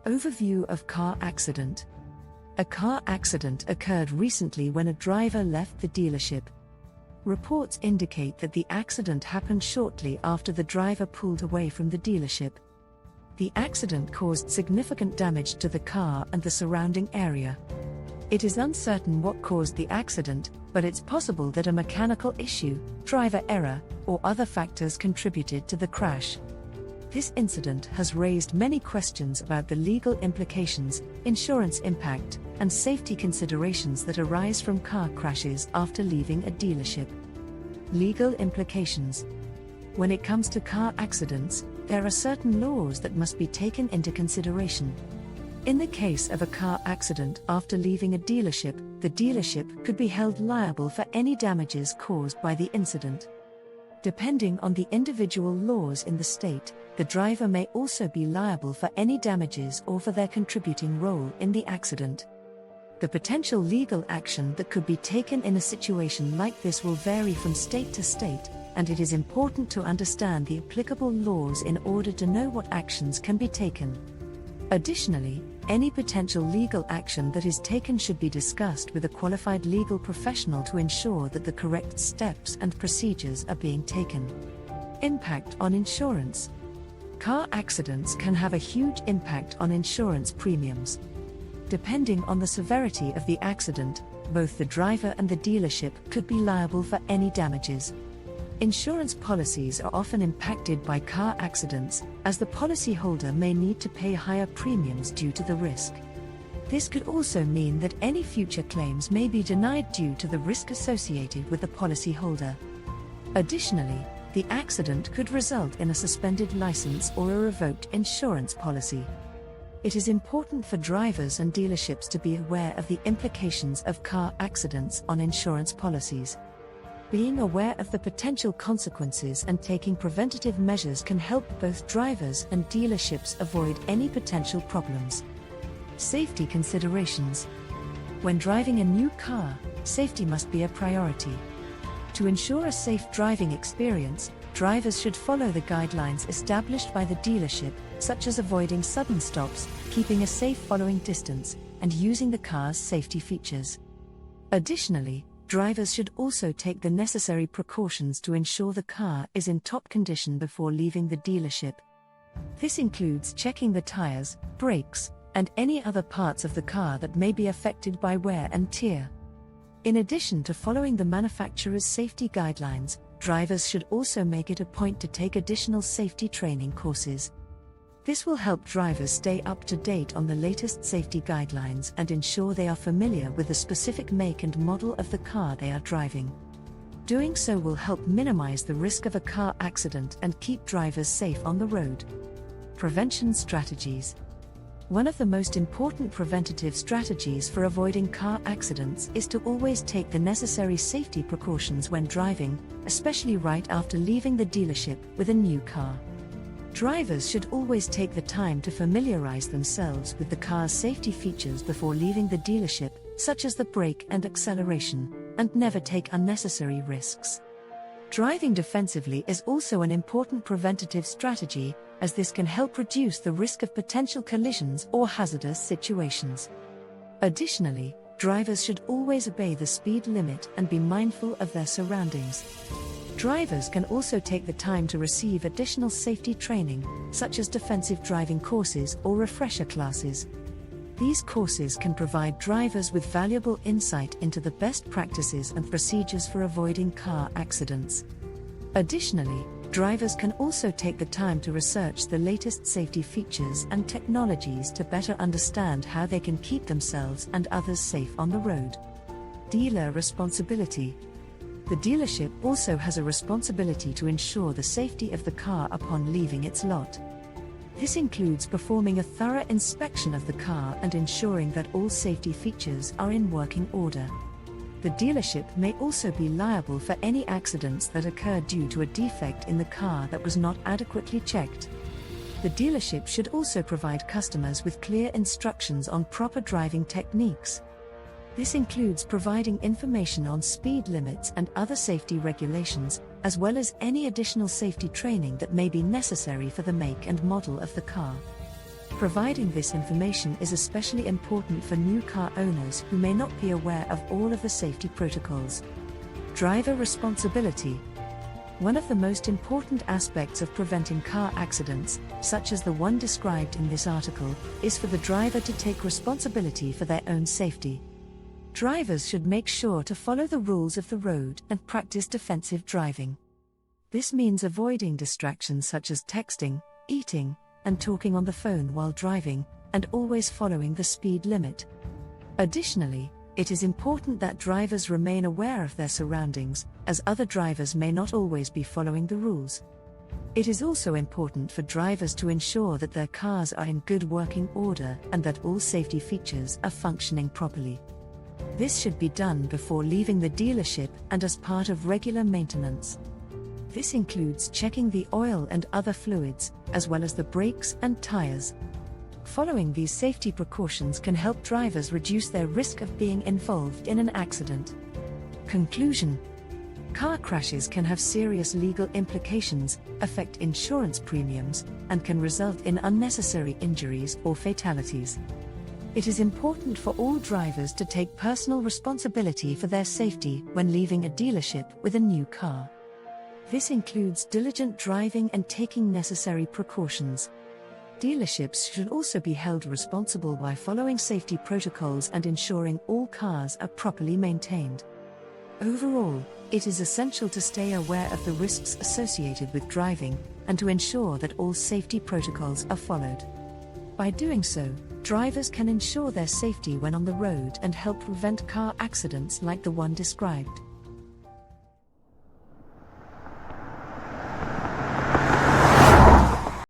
Overview of car accident. A car accident occurred recently when a driver left the dealership. Reports indicate that the accident happened shortly after the driver pulled away from the dealership. The accident caused significant damage to the car and the surrounding area. It is uncertain what caused the accident, but it's possible that a mechanical issue, driver error, or other factors contributed to the crash. This incident has raised many questions about the legal implications, insurance impact, and safety considerations that arise from car crashes after leaving a dealership. Legal implications. When it comes to car accidents, there are certain laws that must be taken into consideration. In the case of a car accident after leaving a dealership, the dealership could be held liable for any damages caused by the incident. Depending on the individual laws in the state, the driver may also be liable for any damages or for their contributing role in the accident. The potential legal action that could be taken in a situation like this will vary from state to state, and it is important to understand the applicable laws in order to know what actions can be taken. Additionally, any potential legal action that is taken should be discussed with a qualified legal professional to ensure that the correct steps and procedures are being taken. Impact on insurance. Car accidents can have a huge impact on insurance premiums. Depending on the severity of the accident, both the driver and the dealership could be liable for any damages. Insurance policies are often impacted by car accidents, as the policyholder may need to pay higher premiums due to the risk. This could also mean that any future claims may be denied due to the risk associated with the policyholder. Additionally, the accident could result in a suspended license or a revoked insurance policy. It is important for drivers and dealerships to be aware of the implications of car accidents on insurance policies. Being aware of the potential consequences and taking preventative measures can help both drivers and dealerships avoid any potential problems. Safety considerations. When driving a new car, safety must be a priority. To ensure a safe driving experience, drivers should follow the guidelines established by the dealership, such as avoiding sudden stops, keeping a safe following distance, and using the car's safety features. Additionally, drivers should also take the necessary precautions to ensure the car is in top condition before leaving the dealership. This includes checking the tires, brakes, and any other parts of the car that may be affected by wear and tear. In addition to following the manufacturer's safety guidelines, drivers should also make it a point to take additional safety training courses. This will help drivers stay up to date on the latest safety guidelines and ensure they are familiar with the specific make and model of the car they are driving. Doing so will help minimize the risk of a car accident and keep drivers safe on the road. Prevention strategies. One of the most important preventative strategies for avoiding car accidents is to always take the necessary safety precautions when driving, especially right after leaving the dealership with a new car. Drivers should always take the time to familiarize themselves with the car's safety features before leaving the dealership, such as the brake and acceleration, and never take unnecessary risks. Driving defensively is also an important preventative strategy, as this can help reduce the risk of potential collisions or hazardous situations. Additionally, drivers should always obey the speed limit and be mindful of their surroundings. Drivers can also take the time to receive additional safety training, such as defensive driving courses or refresher classes. These courses can provide drivers with valuable insight into the best practices and procedures for avoiding car accidents. Additionally, drivers can also take the time to research the latest safety features and technologies to better understand how they can keep themselves and others safe on the road. Dealer responsibility. The dealership also has a responsibility to ensure the safety of the car upon leaving its lot. This includes performing a thorough inspection of the car and ensuring that all safety features are in working order. The dealership may also be liable for any accidents that occur due to a defect in the car that was not adequately checked. The dealership should also provide customers with clear instructions on proper driving techniques. This includes providing information on speed limits and other safety regulations, as well as any additional safety training that may be necessary for the make and model of the car. Providing this information is especially important for new car owners who may not be aware of all of the safety protocols. Driver responsibility. One of the most important aspects of preventing car accidents, such as the one described in this article, is for the driver to take responsibility for their own safety. Drivers should make sure to follow the rules of the road and practice defensive driving. This means avoiding distractions such as texting, eating, and talking on the phone while driving, and always following the speed limit. Additionally, it is important that drivers remain aware of their surroundings, as other drivers may not always be following the rules. It is also important for drivers to ensure that their cars are in good working order and that all safety features are functioning properly. This should be done before leaving the dealership and as part of regular maintenance. This includes checking the oil and other fluids, as well as the brakes and tires. Following these safety precautions can help drivers reduce their risk of being involved in an accident. Conclusion: car crashes can have serious legal implications, affect insurance premiums, and can result in unnecessary injuries or fatalities. It is important for all drivers to take personal responsibility for their safety when leaving a dealership with a new car. This includes diligent driving and taking necessary precautions. Dealerships should also be held responsible by following safety protocols and ensuring all cars are properly maintained. Overall, it is essential to stay aware of the risks associated with driving and to ensure that all safety protocols are followed. By doing so, drivers can ensure their safety when on the road and help prevent car accidents like the one described.